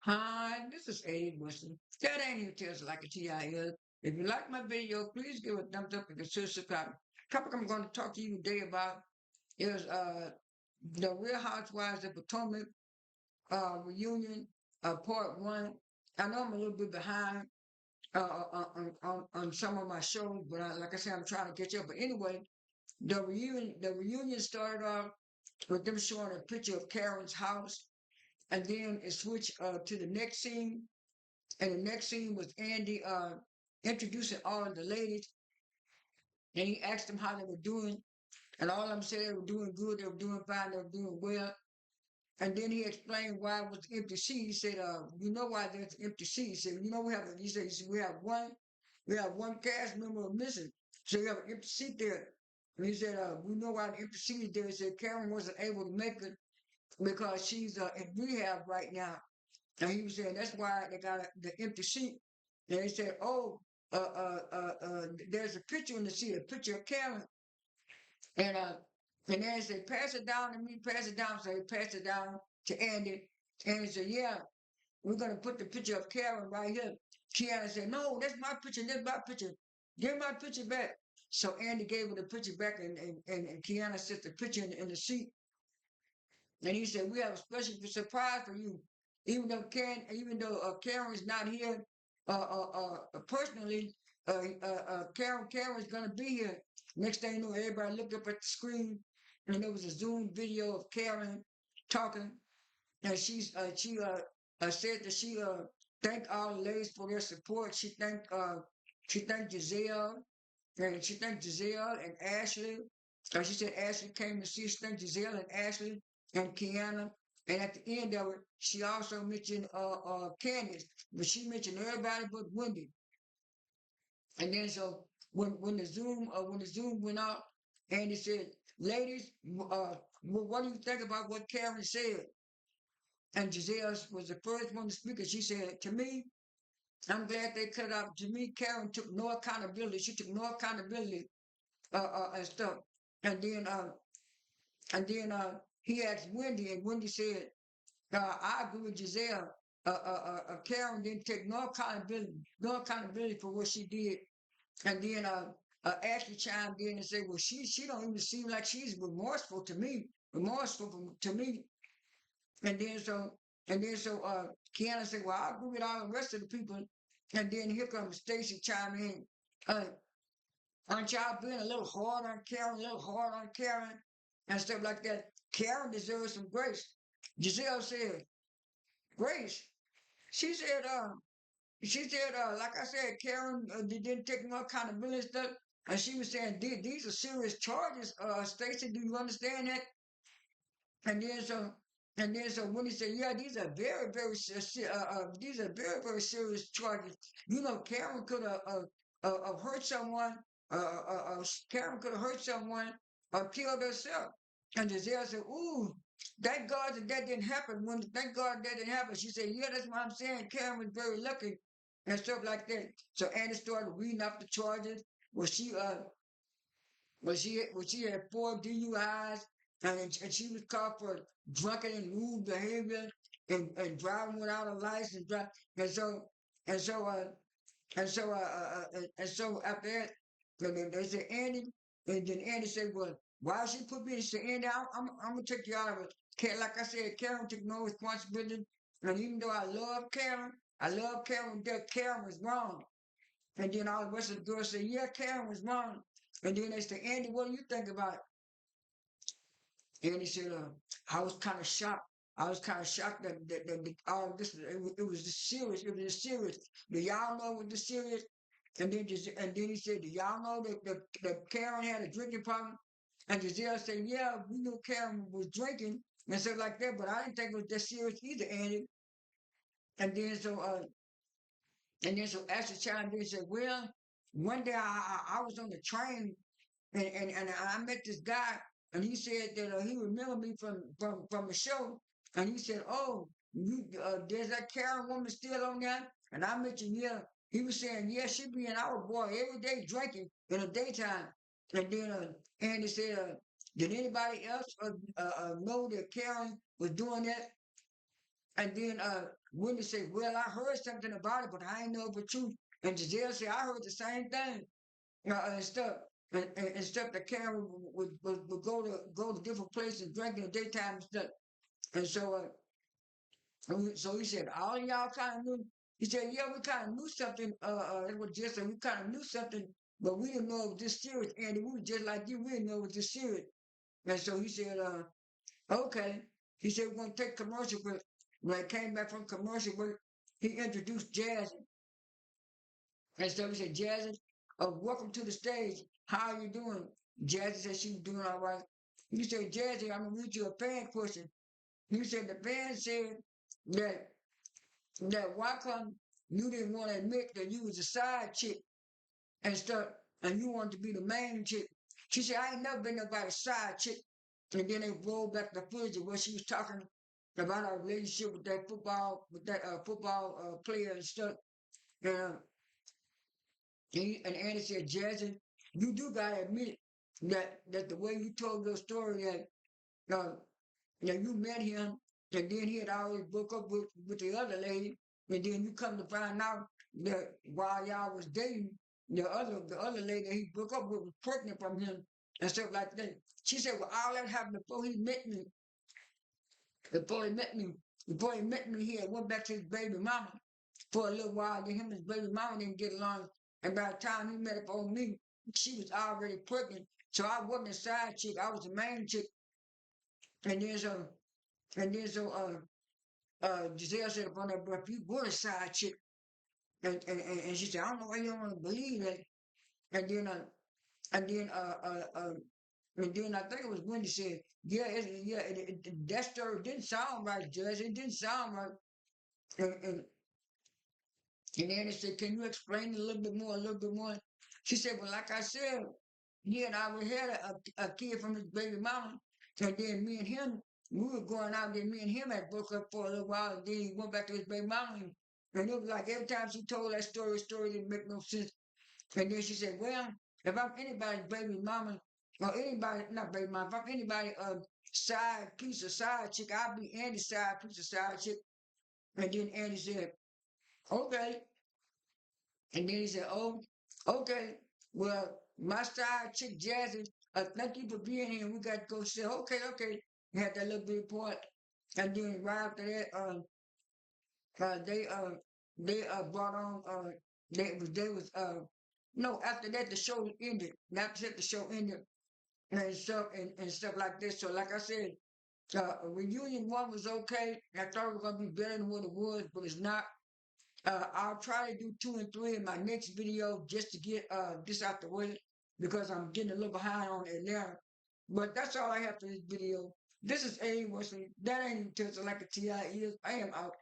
Hi, this is Abe Wilson. That ain't even tells like a TIL. If you like my video, please give a thumbs up and consider subscribing. Topic I'm going to talk to you today about is the Real Housewives of Potomac reunion, part one. I know I'm a little bit behind on some of my shows, but like I said, I'm trying to catch up. But anyway, the reunion started off with them showing a picture of Karen's house, and then it switched to the next scene. And the next scene was Andy introducing all of the ladies, and he asked them how they were doing, and all of them said they were doing good, they were doing fine, they were doing well. And then he explained why it was an empty seat. He said, "You know why there's an empty seat?" He said, "You know we have." He said we have one cast member missing, so you have an empty seat there." And he said, "We know why the empty seat is there." He said Karen wasn't able to make it because she's in rehab right now. And he was saying that's why they got the empty seat. And they said, "Oh, there's a picture in the seat, a picture of Karen." And and then they said, "Pass it down to me, pass it down." So he passed it down to Andy. And he said, "Yeah, we're gonna put the picture of Karen right here." Kiana said, "No, that's my picture. That's my picture. Give my picture back." So Andy gave her the picture back, and Kiana set the picture in the seat. And he said, "We have a special surprise for you. Even though Karen's not here personally, Karen's gonna be here." Next thing you know, everybody looked up at the screen, and there was a Zoom video of Karen talking, and she said that she thanked all the ladies for their support. She thanked Giselle, and she thanked Giselle and Ashley. She said Ashley came to see. She thanked Giselle and Ashley and Kiana. And at the end of it, she also mentioned Candace, but she mentioned everybody but Wendy. And then so when the Zoom went out, Andy said, "Ladies, what do you think about what Karen said?" And Giselle was the first one to speak, and she said, "To me, I'm glad they cut it out. To me, Karen took no accountability. She took no accountability and stuff." And then he asked Wendy, and Wendy said, "I agree with Giselle. Karen didn't take no accountability for what she did." And then Ashley chimed in and said, "Well, she don't even seem like she's remorseful to me." And then so Kiana said, "Well, I agree with all the rest of the people." And then here comes Stacey chiming in. Uh, Aren't y'all being a little hard on Karen, a little hard on Karen, and stuff like that? Karen deserves some grace. Giselle said, "Grace." She said, like I said, Karen didn't take no accountability and stuff. And she was saying, these are serious charges, Stacey. Do you understand that?" And then so, when he said, "Yeah, these are very serious charges. Karen could have hurt someone. Karen could have hurt someone or killed herself." And Giselle said, "Ooh, thank God that didn't happen. Thank God that didn't happen." She said, "Yeah, that's what I'm saying. Karen was very lucky and stuff like that." So Annie started reading off the charges. Well, she had 4 DUIs, and she was caught for drunken and rude behavior, and driving without a license. And so and so and so after that, they said, "Andy," and then Andy said, "Well, why she put me?" She said, "Andy, I'm gonna take you out of it." Like I said, Karen took no responsibility, and even though I love Karen. That Karen was wrong. And then all the rest of the girls said, "Yeah, Karen was wrong." And then they said, "Andy, what do you think about it?" Andy said, "I was kind of shocked. I was kind of shocked that all this, it was this serious. It was this serious. Do y'all know what this serious?" And then he said, "Do y'all know that Karen had a drinking problem?" And Giselle said, "Yeah, we knew Karen was drinking and stuff like that, but I didn't think it was that serious either, Andy." And then so Ashley chimed in and said, "Well, one day I was on the train, and I met this guy, and he said that he remembered me from the show, and he said, 'Oh, there's that Karen woman still on there?' And I mentioned, yeah." He was saying, "Yeah, she be in our boy every day drinking in the daytime." And then Andy said, "Did anybody else know that Karen was doing that?" And then Wendy said, well, I heard something about it, but I ain't know if it's true. And Giselle said, I heard the same thing. And stuff. And stuff that Karen would go to different places and drink in the daytime and stuff. And so he said, all of y'all kind of knew. He said, yeah, we kind of knew something. It was just that we kind of knew something, but we didn't know it was this serious. And we were just like you, we didn't know it was this serious. And so he said, okay. He said, we're going to take commercial break. When I came back from commercial break, he introduced Jazz. And so he said, Jazzy, welcome to the stage. How are you doing? Jazzy said she was doing all right. He said, Jazzy, I'm going to read you a fan question. He said, the fan said that, that why come you didn't want to admit that you was a side chick and stuff, and you wanted to be the main chick? She said, I ain't never been nobody's side chick. And then they rolled back the footage of where she was talking about our relationship with that football player and stuff. And and Andy said, Jackson, you do gotta admit that the way you told your story uh, that you met him and then he had always broke up with the other lady, and then you come to find out that while y'all was dating, the other lady that he broke up with was pregnant from him and stuff like that. She said, well, all that happened before he met me. Before he met me, before he met me, he had went back to his baby mama for a little while. Then him and his baby mama didn't get along. And by the time he met up on me, she was already pregnant. So I wasn't a side chick. I was the main chick. And then so, Giselle said upon that, but if you were a side chick, and she said, I don't know why you don't want to believe that. And then, and then, and then I think it was Wendy said, yeah, that story didn't sound right, Judge. It didn't sound right. And And Annie said, can you explain it a little bit more, a little bit more? She said, well, like I said, he and I we had a kid from his baby mama. And then me and him, we were going out there, me and him had broke up for a little while, and then he went back to his baby mama. And it was like every time she told that story didn't make no sense. And then she said, well, if I'm anybody's baby mama, or anybody, not baby mama, if I'm anybody's side piece of side chick, I'll be Andy's side piece of side chick. And then Andy said, okay. And then he said, oh, okay, well, my side chick Jazzy, thank you for being here. We got to go. She said, okay, okay. We had that little bit of point. And then right after that, uh, they uh, they brought on, no, after that, the show ended. After that, the show ended and stuff like this. So, like I said, reunion one was okay. I thought it was going to be better than what it was, but it's not. I'll try to do 2 and 3 in my next video just to get this out the way because I'm getting a little behind on it now. But that's all I have for this video. This is A. Wesley. That ain't even tilted like a TI is. I am out.